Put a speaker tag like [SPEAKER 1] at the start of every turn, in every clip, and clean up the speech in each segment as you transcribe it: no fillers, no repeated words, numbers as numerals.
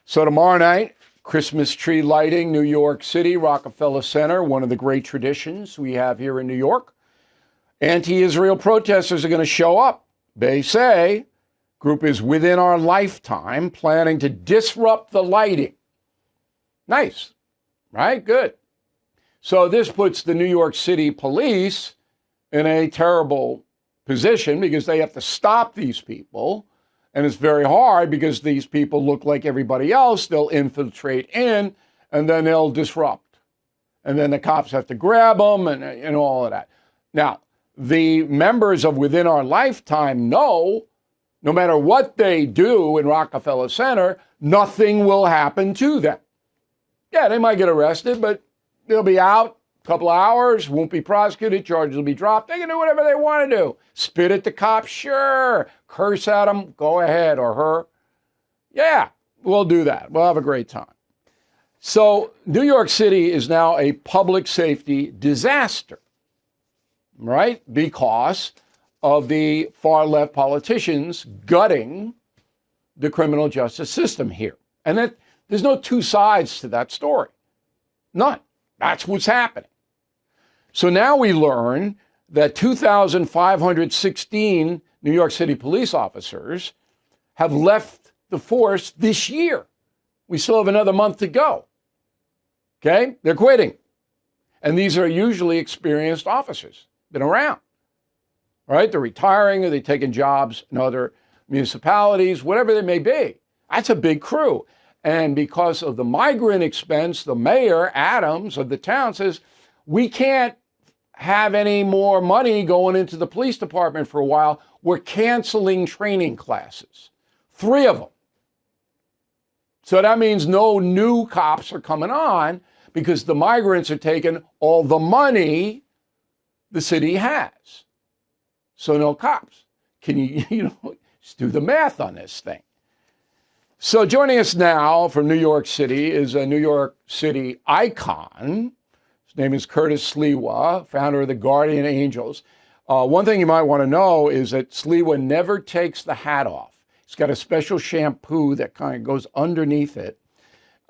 [SPEAKER 1] So tomorrow night, Christmas tree lighting, New York City, Rockefeller Center, one of the great traditions we have here in New York. Anti-Israel protesters are going to show up. They say group is within our lifetime planning to disrupt the lighting. Nice, right? Good. So this puts the New York City police in a terrible position because they have to stop these people. And it's very hard because these people look like everybody else. They'll infiltrate in and then they'll disrupt. And then the cops have to grab them and all of that. Now, the members of Within Our Lifetime know no matter what they do in Rockefeller Center, nothing will happen to them. Yeah, they might get arrested, but they'll be out a couple of hours, won't be prosecuted, charges will be dropped. They can do whatever they want to do. Spit at the cops, sure. Curse at them, go ahead, or her. Yeah, we'll do that. We'll have a great time. So New York City is now a public safety disaster, right? Because of the far left politicians gutting the criminal justice system here. And that there's no two sides to that story. None. That's what's happening. So now we learn that 2,516 New York City police officers have left the force this year. We still have another month to go. Okay? They're quitting. And these are usually experienced officers, been around. Right? They're retiring or they're taking jobs in other municipalities, whatever they may be. That's a big crew. And because of the migrant expense, the mayor, Adams, of the town says, we can't have any more money going into the police department for a while. We're canceling training classes. 3 of them. So that means no new cops are coming on because the migrants are taking all the money the city has. So no cops. Can you just do the math on this thing? So joining us now from New York City is a New York City icon. His name is Curtis Sliwa, founder of the Guardian Angels. One thing you might want to know is that Sliwa never takes the hat off. He's got a special shampoo that kind of goes underneath it.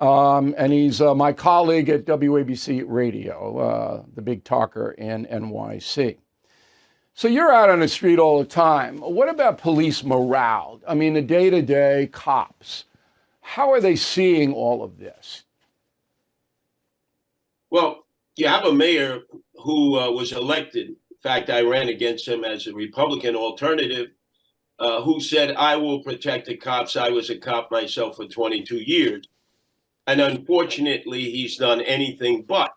[SPEAKER 1] And he's my colleague at WABC Radio, the big talker in NYC. So you're out on the street all the time. What about police morale? I mean, the day-to-day cops. How are they seeing all of this?
[SPEAKER 2] Well, you have a mayor who was elected. In fact, I ran against him as a Republican alternative, who said, I will protect the cops. I was a cop myself for 22 years. And unfortunately, he's done anything but.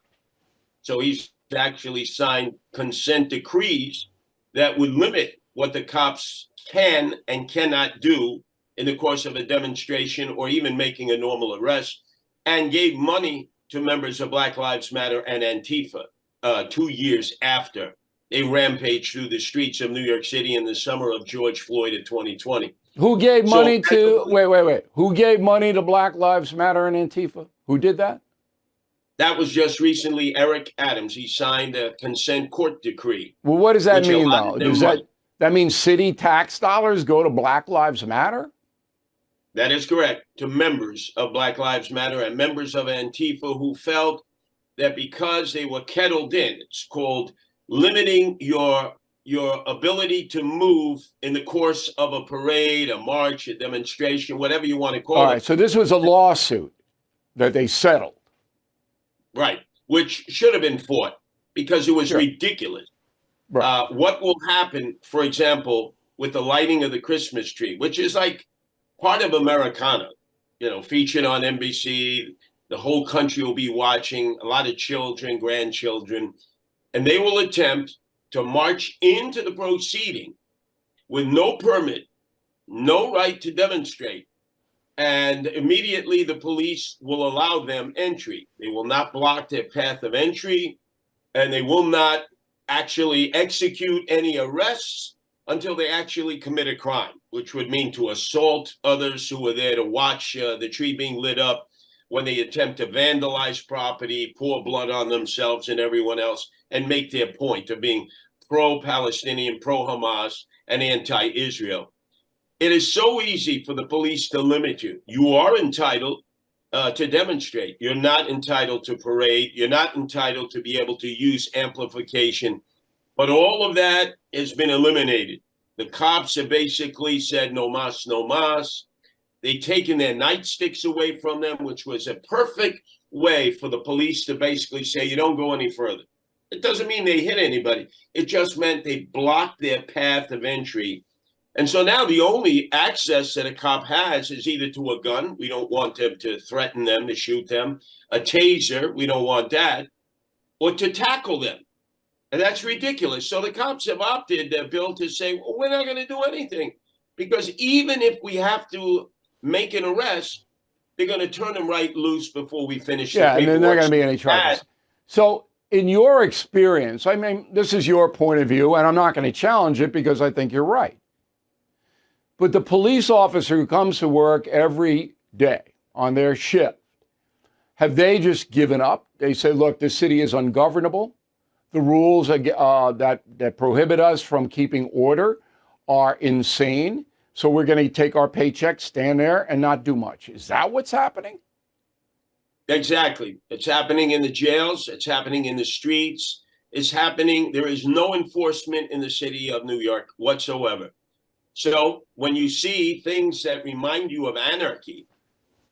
[SPEAKER 2] So he's actually signed consent decrees that would limit what the cops can and cannot do in the course of a demonstration or even making a normal arrest, and gave money to members of Black Lives Matter and Antifa 2 years after they rampaged through the streets of New York City in the summer of George Floyd of 2020.
[SPEAKER 1] Who gave money to, wait. Who gave money to Black Lives Matter and Antifa? Who did that?
[SPEAKER 2] That was just recently Eric Adams. He signed a consent court decree.
[SPEAKER 1] Well, what does that mean, though? Does that mean city tax dollars go to Black Lives Matter?
[SPEAKER 2] That is correct. To members of Black Lives Matter and members of Antifa who felt that because they were kettled in, it's called limiting your ability to move in the course of a parade, a march, a demonstration, whatever you want to call it.
[SPEAKER 1] All right, so this was a lawsuit that they settled.
[SPEAKER 2] Right, which should have been fought because it was ridiculous.
[SPEAKER 1] Right.
[SPEAKER 2] What will happen, for example, with the lighting of the Christmas tree, which is like part of Americana, featured on NBC. The whole country will be watching, a lot of children, grandchildren, and they will attempt to march into the proceeding with no permit, no right to demonstrate. And immediately the police will allow them entry. They will not block their path of entry, and they will not actually execute any arrests until they actually commit a crime, which would mean to assault others who are there to watch the tree being lit up, when they attempt to vandalize property, pour blood on themselves and everyone else, and make their point of being pro-Palestinian, pro-Hamas, and anti-Israel. It is so easy for the police to limit you. You are entitled to demonstrate. You're not entitled to parade. You're not entitled to be able to use amplification. But all of that has been eliminated. The cops have basically said no mas, no mas. They've taken their nightsticks away from them, which was a perfect way for the police to basically say, you don't go any further. It doesn't mean they hit anybody. It just meant they blocked their path of entry. And so now the only access that a cop has is either to a gun. We don't want them to threaten them, to shoot them. A taser. We don't want that. Or to tackle them. And that's ridiculous. So the cops have opted, Bill, to say, well, we're not going to do anything. Because even if we have to make an arrest, they're going to turn them right loose before we finish the paperwork.
[SPEAKER 1] Yeah, and then there are going to be any charges. So in your experience, I mean, this is your point of view, and I'm not going to challenge it because I think you're right. But the police officer who comes to work every day on their shift, have they just given up? They say, look, this city is ungovernable. The rules that prohibit us from keeping order are insane. So we're going to take our paycheck, stand there, and not do much. Is that what's happening?
[SPEAKER 2] Exactly. It's happening in the jails. It's happening in the streets. It's happening. There is no enforcement in the city of New York whatsoever. So when you see things that remind you of anarchy,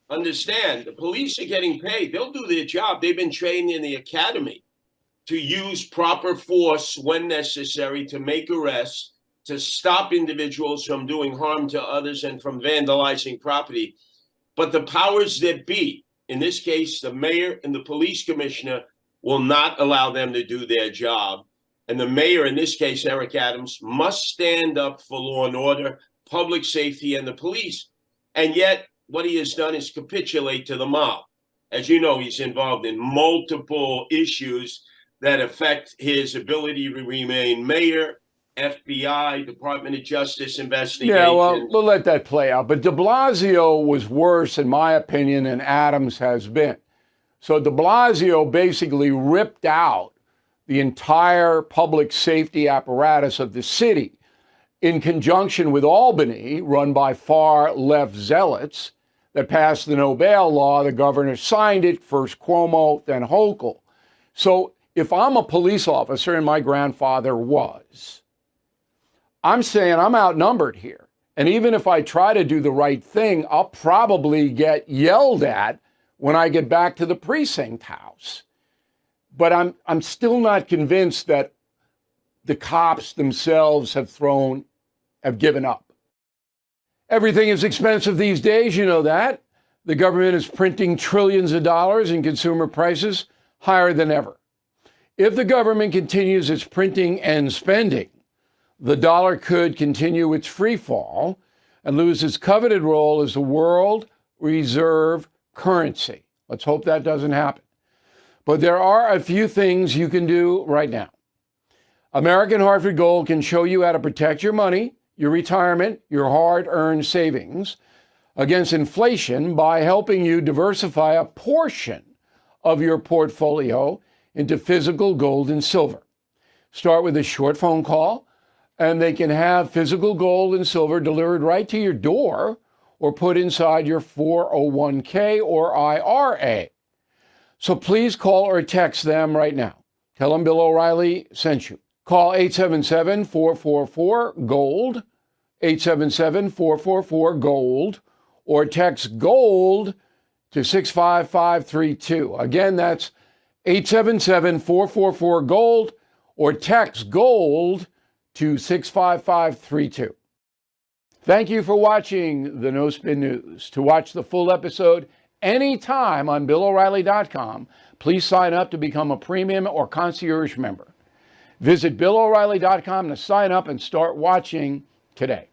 [SPEAKER 2] understand the police are getting paid. They'll do their job. They've been trained in the academy to use proper force when necessary to make arrests, to stop individuals from doing harm to others and from vandalizing property. But the powers that be, in this case, the mayor and the police commissioner, will not allow them to do their job. And the mayor, in this case, Eric Adams, must stand up for law and order, public safety, and the police. And yet, what he has done is capitulate to the mob. As you know, he's involved in multiple issues that affect his ability to remain mayor, FBI, Department of Justice investigation.
[SPEAKER 1] Yeah, well, we'll let that play out. But de Blasio was worse, in my opinion, than Adams has been. So de Blasio basically ripped out the entire public safety apparatus of the city in conjunction with Albany, run by far left zealots, that passed the no bail law. The governor signed it, first Cuomo, then Hochul. So if I'm a police officer, and my grandfather was, I'm saying I'm outnumbered here. And even if I try to do the right thing, I'll probably get yelled at when I get back to the precinct house. But I'm still not convinced that the cops themselves have given up. Everything is expensive these days, you know that. The government is printing trillions of dollars and consumer prices higher than ever. If the government continues its printing and spending, the dollar could continue its free fall and lose its coveted role as the world reserve currency. Let's hope that doesn't happen. But there are a few things you can do right now. American Hartford Gold can show you how to protect your money, your retirement, your hard-earned savings against inflation by helping you diversify a portion of your portfolio into physical gold and silver. Start with a short phone call, and they can have physical gold and silver delivered right to your door or put inside your 401k or IRA. So please call or text them right now. Tell them Bill O'Reilly sent you. Call 877-444-GOLD, 877-444-GOLD, or text GOLD to 65532. Again, that's 877-444-GOLD, or text GOLD to 65532. Thank you for watching the No Spin News. To watch the full episode anytime on BillO'Reilly.com, please sign up to become a premium or concierge member. Visit BillO'Reilly.com to sign up and start watching today.